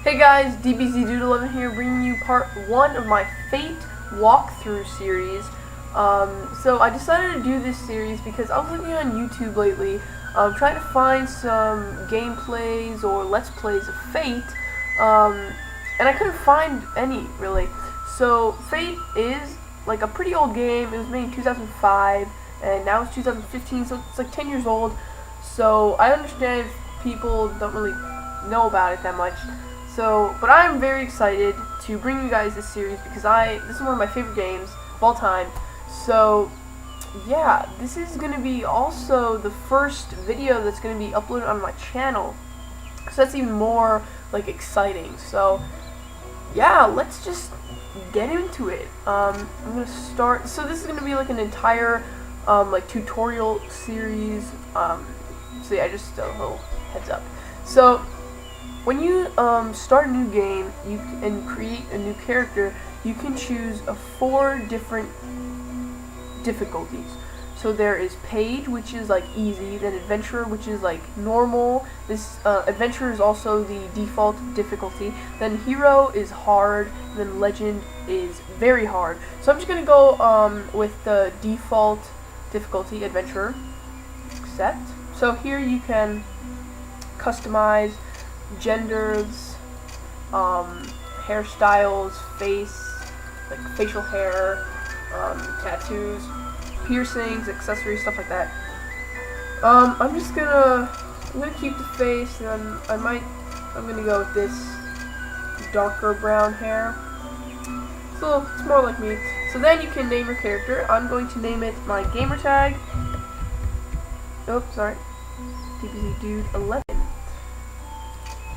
Hey guys, DBZDude11 here, bringing you part 1 of my Fate walkthrough series. So I decided to do this series because I was looking on YouTube lately, trying to find some gameplays or Let's Plays of Fate, and I couldn't find any, really. So Fate is like a pretty old game. It was made in 2005, and now it's 2015, so it's like 10 years old. So I understand if people don't really know about it that much. But I'm very excited to bring you guys this series because this is one of my favorite games of all time. So, yeah, this is going to be also the first video that's going to be uploaded on my channel. So that's even more, like, exciting. So, yeah, let's just get into it. I'm going to start. So this is going to be, like, an entire, like, tutorial series. So, yeah, just a little heads up. So, when you start a new game and create a new character, you can choose 4 different difficulties. So there is Page, which is like easy, then Adventurer, which is like normal. This Adventurer is also the default difficulty. Then Hero is hard, and then Legend is very hard. So I'm just gonna go with the default difficulty, Adventurer. Accept. So here you can customize genders, hairstyles, like facial hair, tattoos, piercings, accessories, stuff like that. I'm gonna keep the face, and I'm gonna go with this darker brown hair. So it's more like me. So then you can name your character. I'm going to name it my gamertag. Oh, sorry, DBZDude11.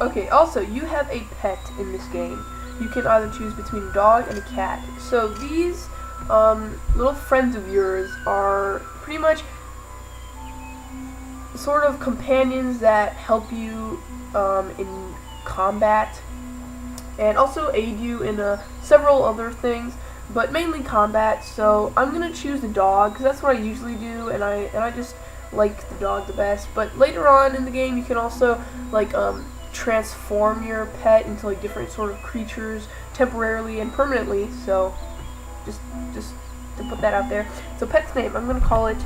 Okay, also, you have a pet in this game. You can either choose between a dog and a cat. So these little friends of yours are pretty much sort of companions that help you in combat and also aid you in several other things, but mainly combat. So I'm going to choose the dog because that's what I usually do, and I just like the dog the best. But later on in the game, you can also like transform your pet into like different sort of creatures temporarily and permanently. So just to put that out there. So pet's name, I'm gonna call it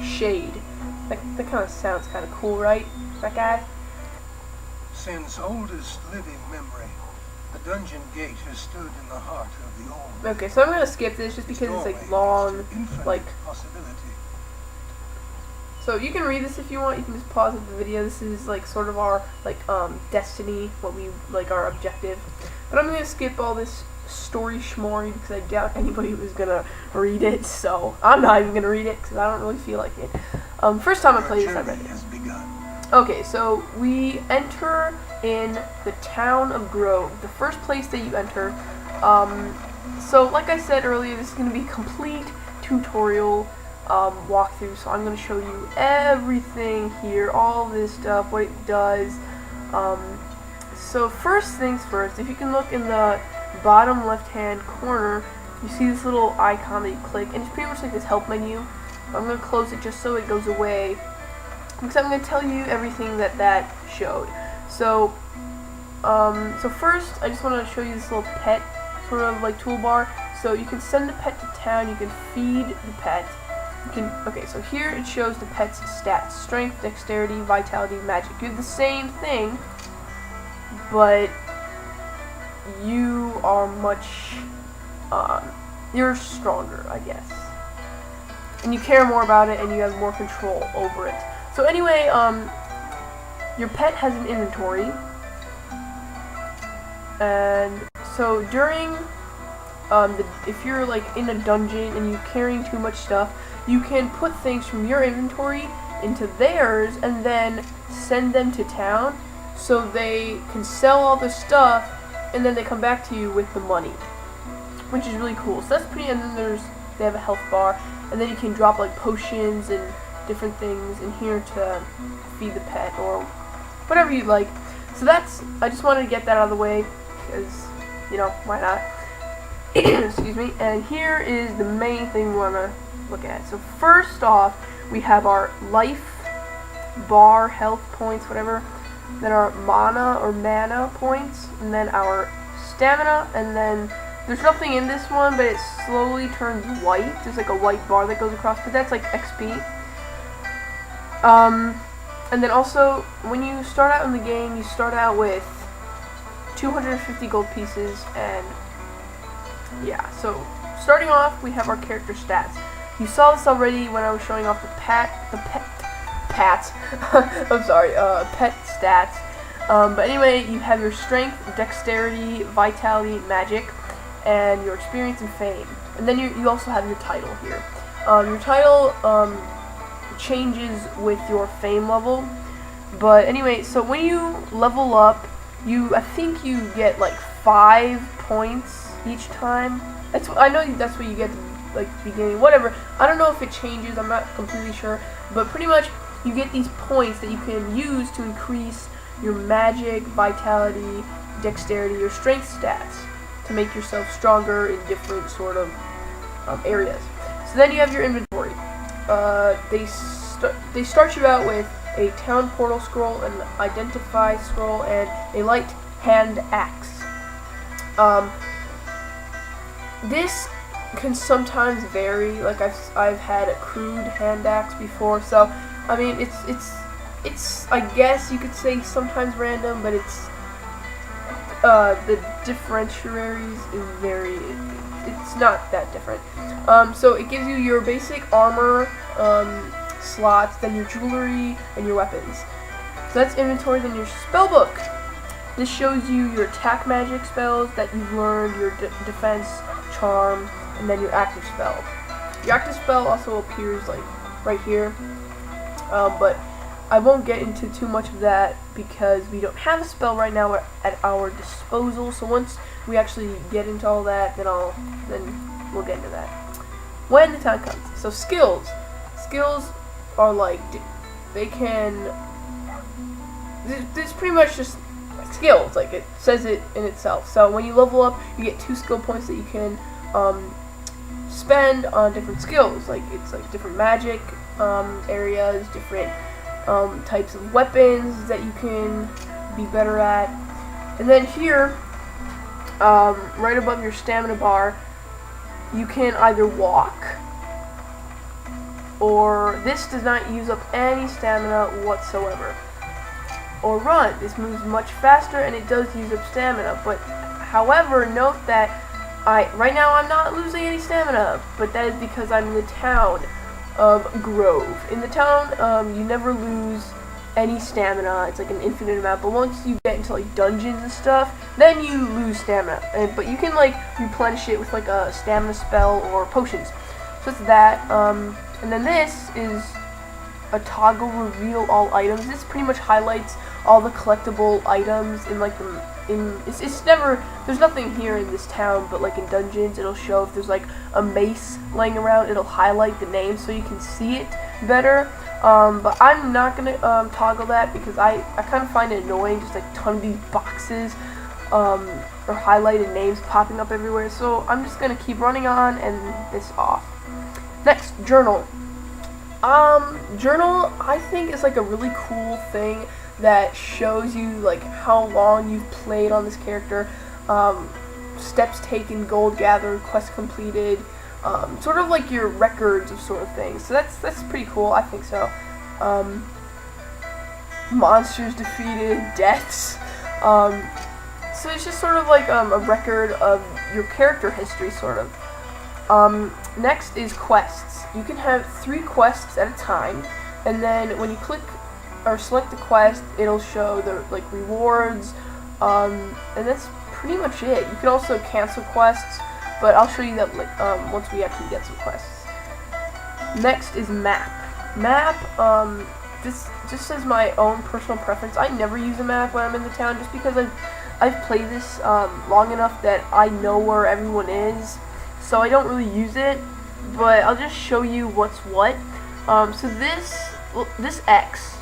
Shade. That kind of sounds kind of cool, right? That guy? Since oldest living memory, the dungeon gate has stood in the heart of the old. Okay, so I'm gonna skip this just because it's like long, like. So you can read this if you want. You can just pause the video. This is like sort of our destiny, what we like our objective. But I'm gonna skip all this story schmory because I doubt anybody was gonna read it. So I'm not even gonna read it because I don't really feel like it. First time I played this, I read it. Okay, so we enter in the town of Grove, the first place that you enter. So like I said earlier, this is gonna be a complete tutorial walkthrough, so I'm going to show you everything here, all this stuff, what it does. So first things first, if you can look in the bottom left hand corner, you see this little icon that you click, and it's pretty much like this help menu. I'm going to close it just so it goes away, because I'm going to tell you everything that showed. So first I just want to show you this little pet sort of like toolbar. So you can send the pet to town, you can feed the pet. Okay, so here it shows the pet's stats: strength, dexterity, vitality, magic. You have the same thing, but you are much, you're stronger, I guess. And you care more about it, and you have more control over it. So anyway, your pet has an inventory, and so during, if you're like in a dungeon and you're carrying too much stuff, you can put things from your inventory into theirs and then send them to town so they can sell all the stuff and then they come back to you with the money, which is really cool. So that's pretty. And then they have a health bar, and then you can drop like potions and different things in here to feed the pet or whatever you'd like. So I just wanted to get that out of the way because, you know, why not? Excuse me. And here is the main thing we want to look at. So first off, we have our life bar health points, whatever. Then our mana points, and then our stamina, and then there's nothing in this one, but it slowly turns white. There's like a white bar that goes across, but that's like XP. And then also, when you start out in the game, you start out with 250 gold pieces, and yeah, so starting off, we have our character stats. You saw this already when I was showing off the pet stats. But anyway, you have your strength, dexterity, vitality, magic, and your experience and fame. And then you also have your title here. Your title changes with your fame level. But anyway, so when you level up, I think you get like 5 points each time. I know that's what you get at the beginning. Whatever. I don't know if it changes. I'm not completely sure. But pretty much, you get these points that you can use to increase your magic, vitality, dexterity, your strength stats to make yourself stronger in different sort of areas. So then you have your inventory. They start you out with a town portal scroll, an identify scroll, and a light hand axe. This can sometimes vary. Like I've had a crude hand axe before, so I mean it's I guess you could say sometimes random, but it's the differentiaries is it's not that different. So it gives you your basic armor slots, then your jewelry, and your weapons. So that's inventory. Then your spell book. This shows you your attack magic spells that you've learned, your defense, charm, and then your active spell. Your active spell also appears like right here, but I won't get into too much of that because we don't have a spell right now at our disposal. So once we actually get into all that, then we'll get into that when the time comes. So skills are like they can. This pretty much just skills, like it says it in itself. So when you level up, you get 2 skill points that you can spend on different skills. Like it's like different magic areas, different types of weapons that you can be better at. And then here, right above your stamina bar, you can either walk, or this does not use up any stamina whatsoever. Or run. This moves much faster and it does use up stamina, but however, note that right now I'm not losing any stamina, but that is because I'm in the town of Grove. In the town, you never lose any stamina. It's like an infinite amount, but once you get into like dungeons and stuff, then you lose stamina. But you can like replenish it with like a stamina spell or potions. So it's that. And then this is a toggle reveal all items. This pretty much highlights all the collectible items in like it's never, there's nothing here in this town, but like in dungeons it'll show if there's like a mace laying around, it'll highlight the name so you can see it better. But I'm not gonna toggle that because I kind of find it annoying, just like a ton of these boxes or highlighted names popping up everywhere. So I'm just gonna keep running on and this off. Next, journal. Journal I think is like a really cool thing that shows you like how long you've played on this character, steps taken, gold gathered, quest completed, sort of like your records of sort of things. So that's pretty cool, I think so. Monsters defeated, deaths. So it's just sort of like a record of your character history, sort of. Next is quests. You can have 3 quests at a time, and then when you click or select the quest, it'll show the like rewards, and that's pretty much it. You can also cancel quests, but I'll show you that once we actually get some quests. Next is map. This just says my own personal preference. I never use a map when I'm in the town, just because I've played this long enough that I know where everyone is, so I don't really use it. But I'll just show you what's what. So this X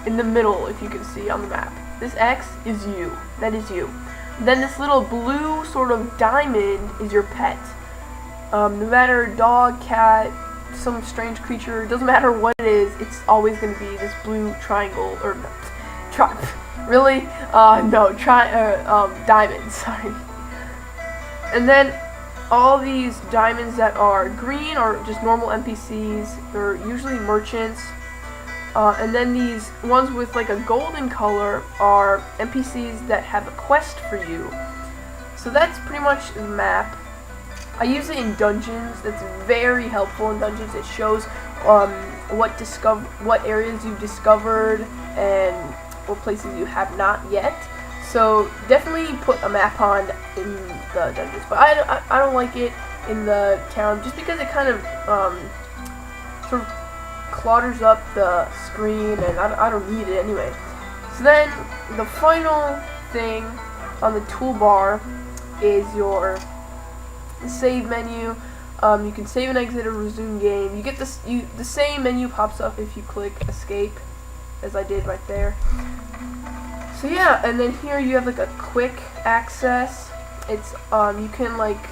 in the middle, if you can see on the map, this X is you. That is you. Then this little blue sort of diamond is your pet. No matter dog, cat, some strange creature. It doesn't matter what it is, it's always going to be this blue triangle, or no, really? No, diamonds, sorry. And then all these diamonds that are green are just normal NPCs. They're usually merchants. And then these ones with like a golden color are NPCs that have a quest for you. So that's pretty much the map. I use it in dungeons. That's very helpful in dungeons. It shows what areas you've discovered and what places you have not yet. So definitely put a map on in the dungeons. But I don't like it in the town just because it kind of sort of clutters up the screen, and I don't need it anyway. So then the final thing on the toolbar is your save menu. You can save and exit or resume game. You get this. The same menu pops up if you click escape, as I did right there. So yeah, and then here you have like a quick access. It's you can like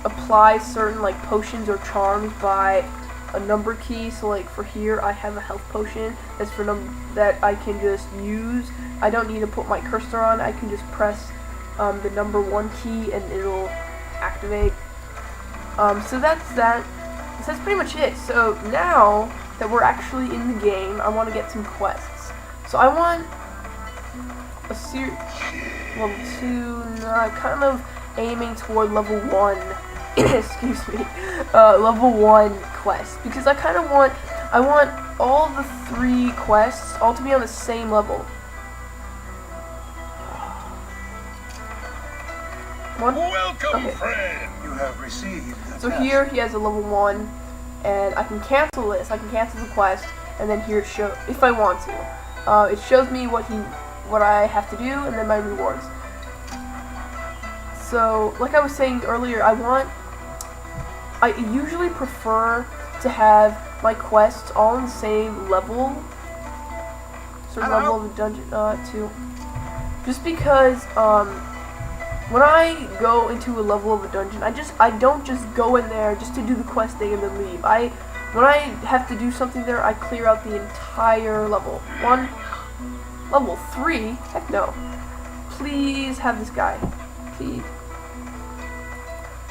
apply certain like potions or charms by a number key. So like for here I have a health potion that's for that I can just use. I don't need to put my cursor on. I can just press the number 1 key and it'll activate. So that's that. So that's pretty much it. So now that we're actually in the game, I want to get some quests. So I want a level 2. No, I'm kind of aiming toward level 1. Excuse me. Level 1 quest, because I kind of want all the 3 quests all to be on the same level. Welcome, friend. You have received the So task. here he has a level 1, and I can cancel this. I can cancel the quest, and then here it shows, if I want to, it shows me what I have to do, and then my rewards. So, like I was saying earlier, I usually prefer to have my quests all on the same level, sort of level of the dungeon, too. Just because, when I go into a level of a dungeon, I don't just go in there just to do the quest thing and then leave. When I have to do something there, I clear out the entire level. Level 3? Heck no. Please have this guy. Please.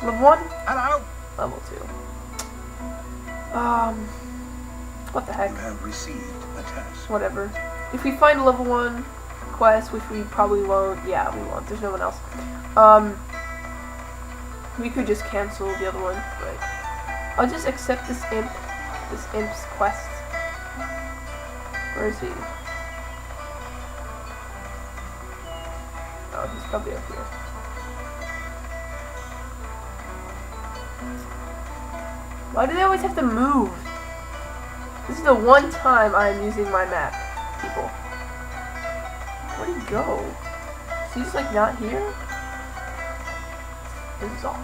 Level 1? Hello. Level 2. What the heck? You have received a task. Whatever. If we find a level 1 quest, which we probably won't, yeah, we won't. There's no one else. We could just cancel the other one, but I'll just accept this imp's quest. Where is he? Oh, he's probably up here. Why do they always have to move? This is the one time I'm using my map, people. Where'd he go? Is he just like not here? Bizarre.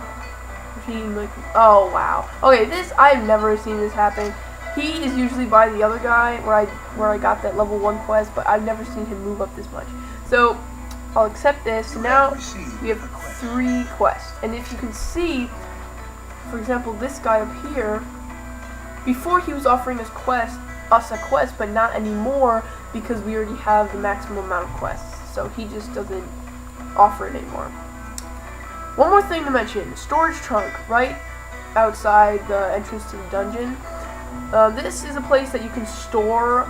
Oh wow. Okay, this I've never seen this happen. He is usually by the other guy where I got that level 1 quest, but I've never seen him move up this much. So I'll accept this. So now we have 3 quests, and if you can see, for example, this guy up here, before he was offering us a quest, but not anymore because we already have the maximum amount of quests. So he just doesn't offer it anymore. One more thing to mention: storage trunk right outside the entrance to the dungeon. This is a place that you can store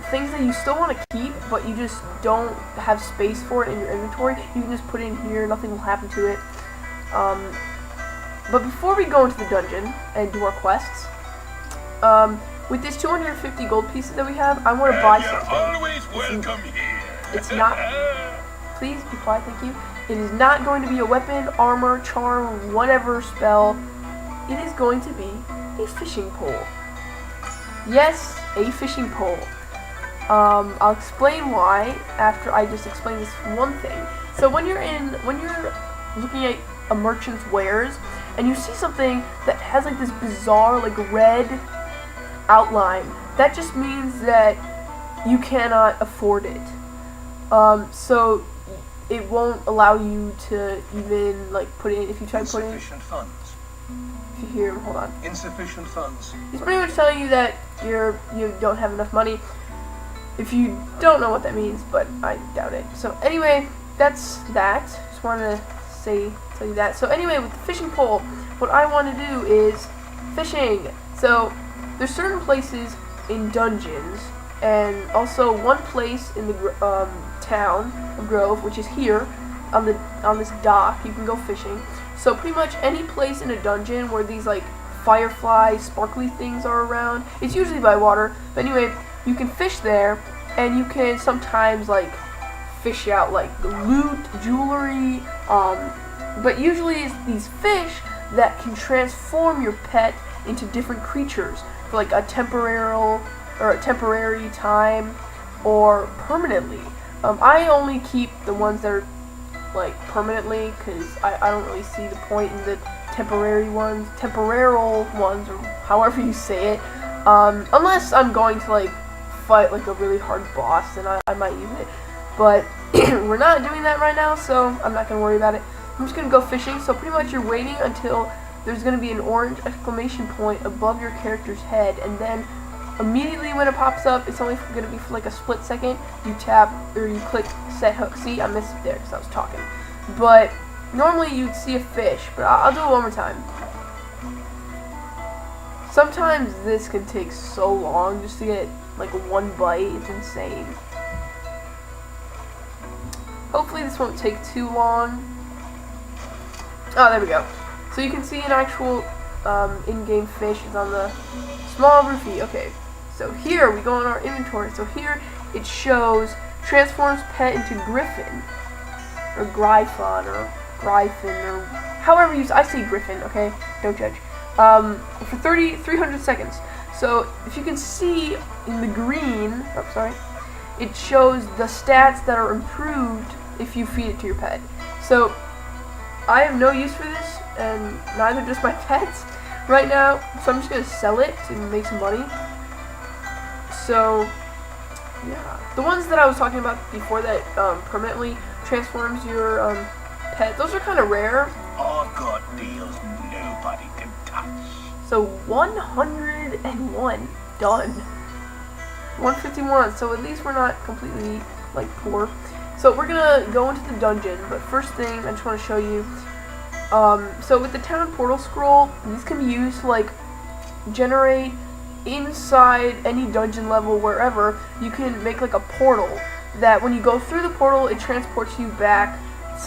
things that you still want to keep, but you just don't have space for it in your inventory. You can just put it in here; nothing will happen to it. But before we go into the dungeon and do our quests, with this 250 gold pieces that we have, I want to buy something. Always welcome here. It's not. Please be quiet, thank you. It is not going to be a weapon, armor, charm, whatever spell. It is going to be a fishing pole. Yes, a fishing pole. I'll explain why after I just explain this one thing. So when you're looking at a merchant's wares and you see something that has like this bizarre like red outline, that just means that you cannot afford it. So it won't allow you to even like put in, if you try to put in, Insufficient funds. if to hear. Hold on. Insufficient funds. He's pretty much telling you that you don't have enough money. If you don't know what that means, but I doubt it. So anyway, that's that. Just wanted to tell you that. So anyway, with the fishing pole, what I want to do is fishing. So there's certain places in dungeons, and also one place in the town of Grove, which is here on this dock. You can go fishing. So pretty much any place in a dungeon where these like firefly, sparkly things are around. It's usually by water, but anyway, you can fish there, and you can sometimes like fish out like loot, jewelry, but usually it's these fish that can transform your pet into different creatures for like a temporary time or permanently. I only keep the ones that are like permanently, because I don't really see the point in the temporal ones, or however you say it, unless I'm going to like fight like a really hard boss, then I might use it, but we're not doing that right now, so I'm not going to worry about it. I'm just going to go fishing. So pretty much you're waiting until there's going to be an orange exclamation point above your character's head, and then immediately when it pops up, it's only going to be for like a split second. You tap or you click set hook. See, I missed it there because I was talking. But normally you'd see a fish, but I'll do it one more time. Sometimes this can take so long just to get like one bite. It's insane. Hopefully this won't take too long. Oh, there we go. So you can see an actual in-game fish is on the small roofie. Okay, so here we go in our inventory. So here it shows transforms pet into Griffin, or Gryphon, or Gryphon, or however you I say Griffin. Okay, don't judge. For 300 seconds. So if you can see in the green, it shows the stats that are improved if you feed it to your pet. So I have no use for this, and neither does my pets right now, so I'm just going to sell it to make some money. So, yeah. The ones that I was talking about before that permanently transforms your pet, those are kind of rare. I've got deals nobody can touch. So, 101. Done. 151, so at least we're not completely, like, poor. So we're gonna go into the dungeon, but first thing I just want to show you. So with the town portal scroll, these can be used to like generate inside any dungeon level wherever. You can make like a portal that when you go through the portal, it transports you back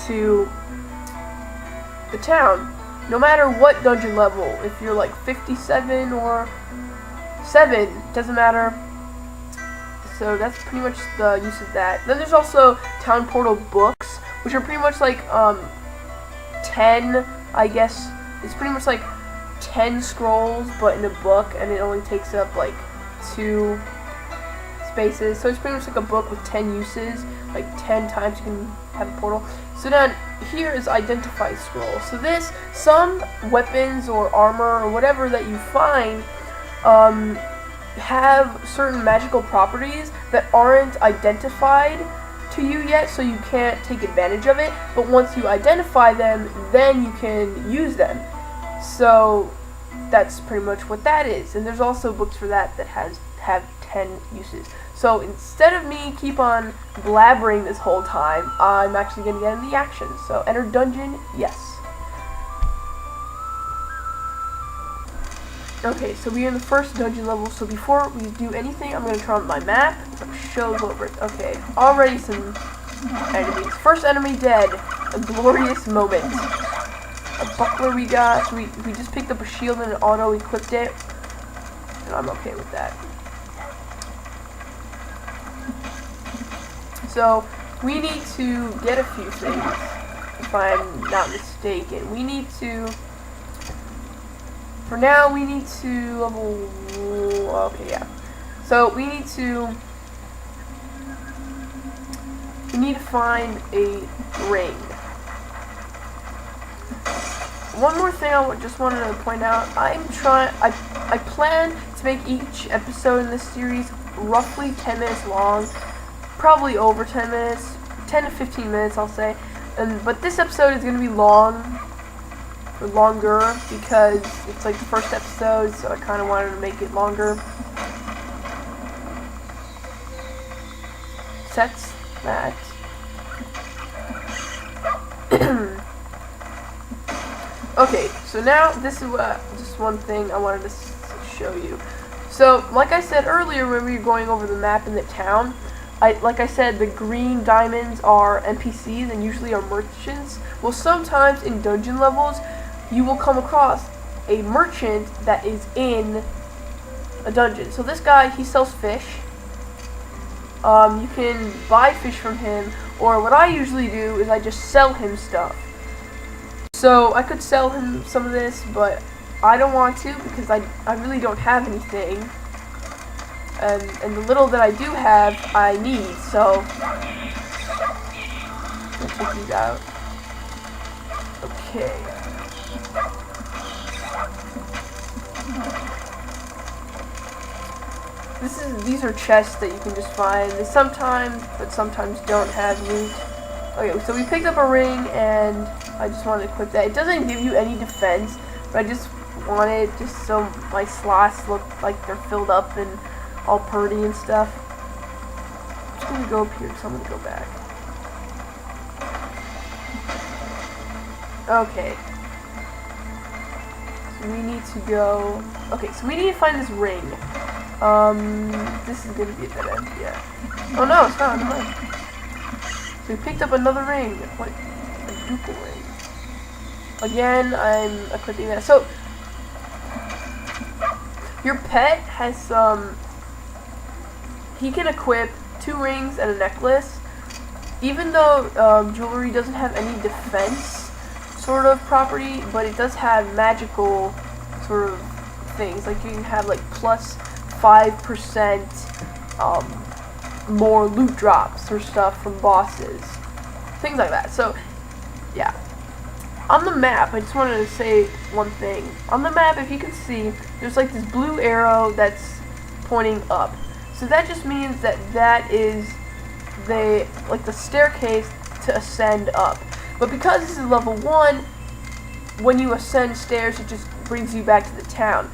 to the town. No matter what dungeon level, if you're like 57 or 7, doesn't matter. So that's pretty much the use of that. Then there's also town portal books, which are pretty much like 10, I guess. It's pretty much like 10 scrolls, but in a book, and it only takes up like 2 spaces. So it's pretty much like a book with 10 uses, like 10 times you can have a portal. So then here is identify scroll. So this, some weapons or armor or whatever that you find, have certain magical properties that aren't identified to you yet, so you can't take advantage of it, but once you identify them, then you can use them. So that's pretty much what that is. And there's also books for that have 10 uses. So instead of me keep on blabbering this whole time, I'm actually going to get into the action. So enter dungeon, yes. Okay, so we're in the first dungeon level, so before we do anything, I'm going to turn on my map, so it shows what we're, okay, already some enemies. First enemy dead, a glorious moment. A buckler we got, so we just picked up a shield and auto-equipped it, and I'm okay with that. So, we need to get a few things, if I'm not mistaken. We need to... For now, we need to level... Okay, yeah. So, we need to find a ring. One more thing I just wanted to point out. I plan to make each episode in this series roughly 10 minutes long. Probably over 10 minutes. 10 to 15 minutes, I'll say. But this episode is going to be long. for longer because it's like the first episode, so I kind of wanted to make it longer. Sets that. Okay, so now this is just one thing I wanted to show you. So, like I said earlier when we were going over the map in the town, like I said, the green diamonds are NPCs and usually are merchants. Well, sometimes in dungeon levels, you will come across a merchant that is in a dungeon. So this guy, he sells fish. You can buy fish from him, or what I usually do is I just sell him stuff. So I could sell him some of this, but I don't want to because I really don't have anything. And the little that I do have, I need, so let's check these out. Okay. These are chests that you can just find. They sometimes, but sometimes don't have loot. Okay, so we picked up a ring, and I just wanted to equip that. It doesn't give you any defense, but I just wanted just so my slots look like they're filled up and all purty and stuff. I'm just gonna go up here because I'm gonna go back. Okay. So we need to go. Okay, so we need to find this ring. This is gonna be a dead end, yeah. Oh no, it's not. No. So we picked up another ring. What? A duple ring. Again, I'm equipping that. So your pet has some. He can equip 2 rings and a necklace. Even though jewelry doesn't have any defense sort of property, but it does have magical sort of things. Like you can have like plus 5% more loot drops or stuff from bosses. Things like that. So, yeah. On the map, I just wanted to say one thing. On the map, if you can see, there's like this blue arrow that's pointing up. So that just means that that is the staircase to ascend up. But because this is level 1, when you ascend stairs, it just brings you back to the town.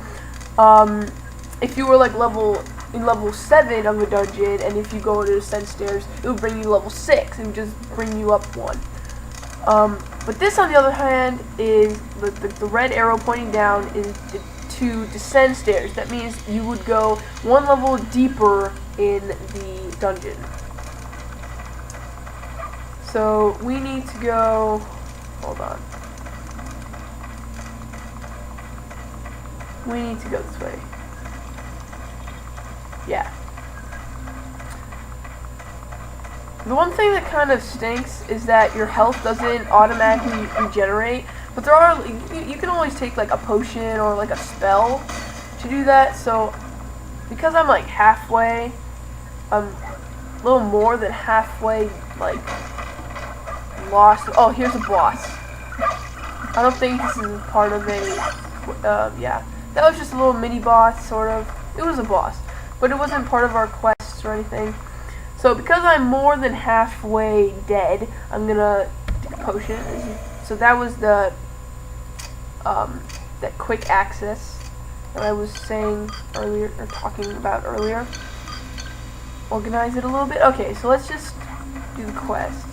If you were like level 7 of a dungeon, and if you go to ascend stairs, it would bring you level 6. It would just bring you up 1. But this, on the other hand, is the red arrow pointing down is to descend stairs. That means you would go 1 level deeper in the dungeon. So we need to go. Hold on. We need to go this way. Yeah. The one thing that kind of stinks is that your health doesn't automatically regenerate, but there are, you can always take like a potion or like a spell to do that. So because I'm like halfway, I'm a little more than halfway like lost. Oh, here's a boss. I don't think this is part of a, yeah. That was just a little mini boss, sort of. It was a boss, but it wasn't part of our quests or anything. So because I'm more than halfway dead, I'm gonna take a potion. So that was the that quick access that I was saying earlier, or talking about earlier. Organize it a little bit. Okay, so let's just do the quest.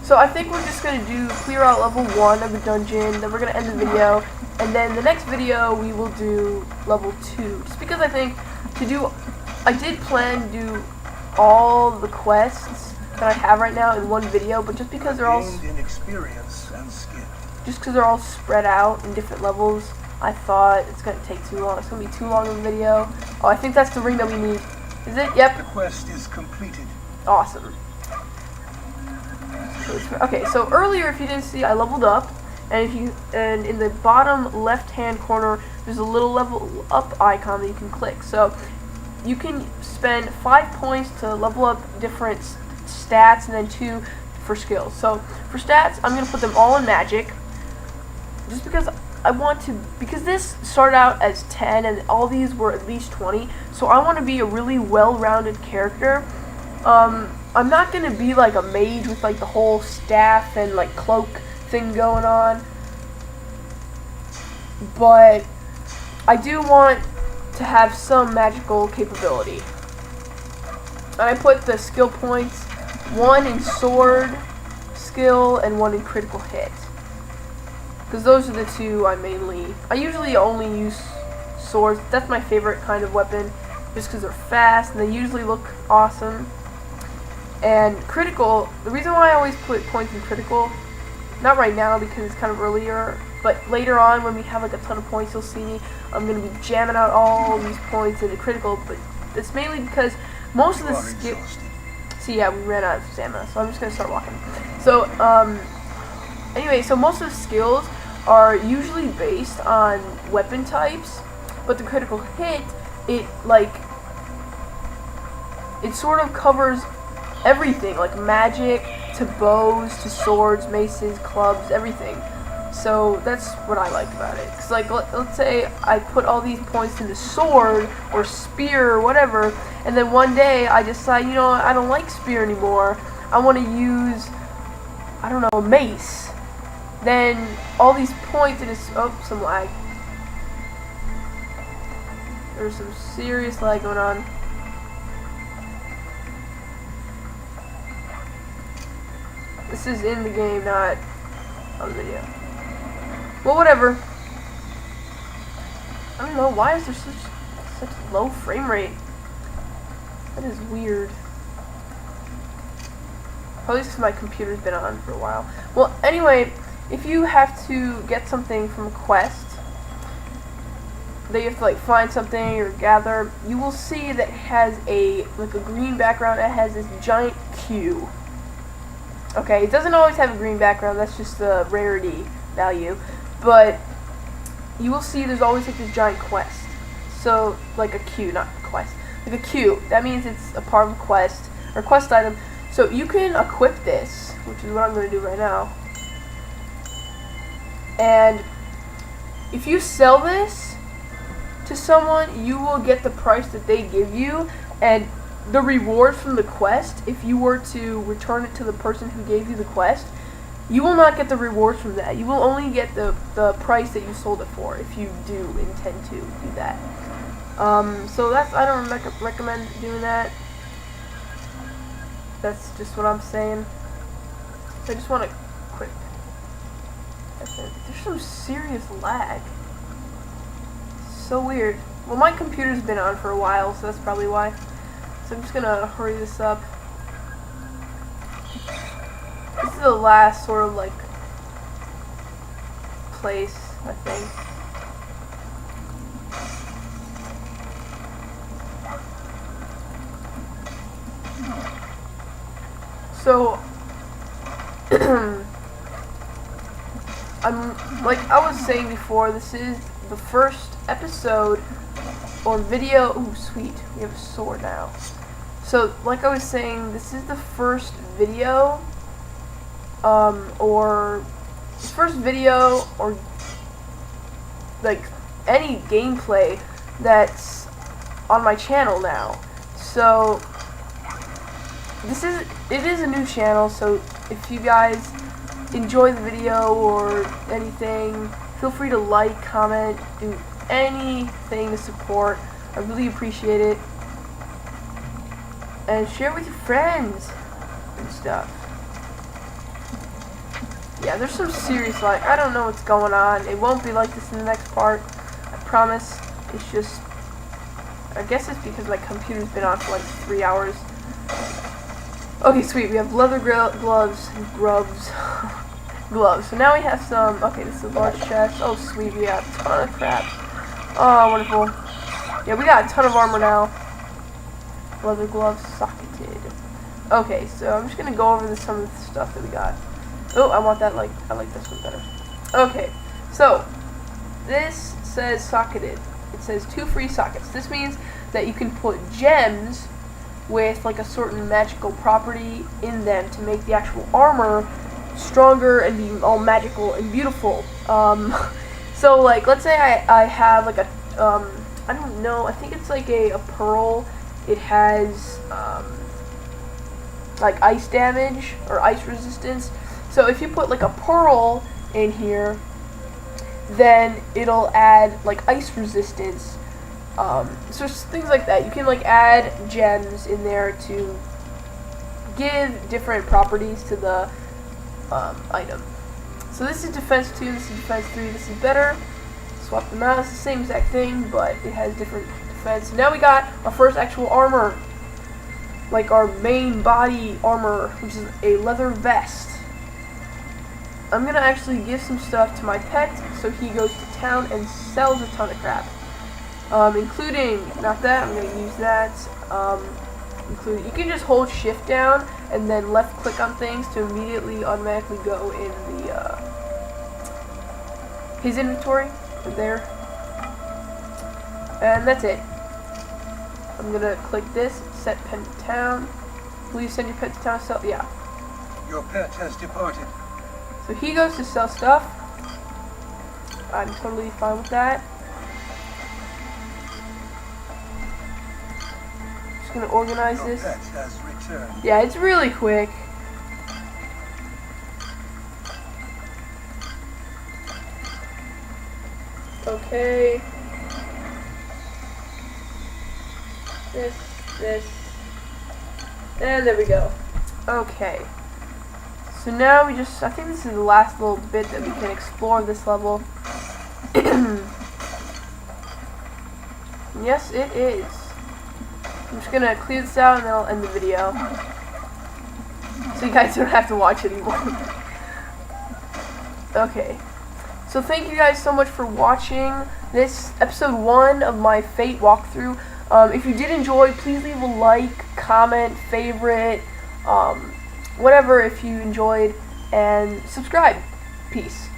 So I think we're just gonna clear out level 1 of the dungeon. Then we're gonna end the video, and then the next video we will do level 2. Just because I think I did plan to do all the quests that I have right now in one video, but just because they're all spread out in different levels, I thought it's gonna take too long. It's gonna be too long of a video. Oh, I think that's the ring that we need. Is it? Yep. The quest is completed. Awesome. Okay, so earlier, if you didn't see, I leveled up, and in the bottom left-hand corner, there's a little level up icon that you can click. So you can spend 5 points to level up different stats, and then 2 for skills. So for stats, I'm gonna put them all in magic, just because I want to. Because this started out as 10, and all these were at least 20. So I want to be a really well-rounded character. I'm not gonna be like a mage with like the whole staff and like cloak thing going on. But I do want to have some magical capability. And I put the skill points, 1 in sword skill and 1 in critical hit. Because those are the two I usually only use swords. That's my favorite kind of weapon, just because they're fast and they usually look awesome. And critical, the reason why I always put points in critical, not right now because it's kind of earlier, but later on when we have like a ton of points, you'll see me, I'm going to be jamming out all these points into critical, but it's mainly because most of the skill... See, yeah, we ran out of stamina, so I'm just going to start walking. So, anyway, so most of the skills are usually based on weapon types, but the critical hit, it sort of covers everything, like magic to bows to swords, maces, clubs, everything. So that's what I like about it. Cause like let's say I put all these points into sword or spear or whatever, and then one day I decide, you know, I don't like spear anymore. I want to use, I don't know, mace. Then all these points in some lag. There's some serious lag going on. This is in the game, not on the video. Well, whatever. I don't know, why is there such low frame rate? That is weird. Probably because my computer's been on for a while. Well, anyway, if you have to get something from a quest, that you have to like find something or gather, you will see that it has a green background. It has this giant Q. Okay, it doesn't always have a green background, that's just the rarity value, but you will see there's always like this giant quest. So, like a Q, not quest, like a Q, that means it's a part of a quest, or quest item. So you can equip this, which is what I'm going to do right now, and if you sell this to someone, you will get the price that they give you, and the reward from the quest, if you were to return it to the person who gave you the quest, you will not get the rewards from that. You will only get the price that you sold it for, if you do intend to do that. So I don't recommend doing that. That's just what I'm saying. I just want to quit. There's some serious lag. So weird. Well, my computer's been on for a while, so that's probably why. So I'm just gonna hurry this up. This is the last sort of like place, I think. So like I was saying before, this is the first episode or video. Ooh, sweet, we have a sword now. So, like I was saying, this is the first video, or like any gameplay that's on my channel now. So, it is a new channel. So, if you guys enjoy the video or anything, feel free to like, comment, do anything to support. I really appreciate it. And share with your friends and stuff. Yeah, there's some serious lag. I don't know what's going on. It won't be like this in the next part, I promise. It's just, I guess it's because my computer's been on for like 3 hours. Okay, sweet. We have leather gloves and gloves. Gloves. So now we have some. Okay, this is a large chest. Oh, sweet. We got a ton of crap. Oh, wonderful. Yeah, we got a ton of armor now. Leather gloves socketed. Okay, so I'm just gonna go over some of the stuff that we got. Oh, I want that. I like this one better. Okay, so this says socketed. It says 2 free sockets. This means that you can put gems with like a certain magical property in them to make the actual armor stronger and be all magical and beautiful. So like, let's say I have like a I don't know, I think it's like a pearl. It has like ice damage or ice resistance, So if you put like a pearl in here, then it'll add like ice resistance. So things like that. You can like add gems in there to give different properties to the item. So this is defense 2, this is defense 3, this is better. Swap them out, it's the same exact thing, but it has different defense. So now we got our first actual armor. Like our main body armor, which is a leather vest. I'm gonna actually give some stuff to my pet, so he goes to town and sells a ton of crap. Including, not that, I'm gonna use that. Including, you can just hold shift down and then left click on things to immediately automatically go in the, his inventory, right there. And that's it. I'm gonna click this, set pet to town. Will you send your pet to town to sell? Yeah. Your pet has departed. So he goes to sell stuff. I'm totally fine with that. Just gonna organize Your this. pet has returned. Yeah, it's really quick. Okay. This. And there we go. Okay. So now we just, I think this is the last little bit that we can explore this level. Yes, it is. I'm just gonna clear this out and then I'll end the video. So you guys don't have to watch anymore. Okay. So thank you guys so much for watching this episode 1 of my Fate walkthrough. If you did enjoy, please leave a like, comment, favorite, whatever if you enjoyed, and subscribe. Peace.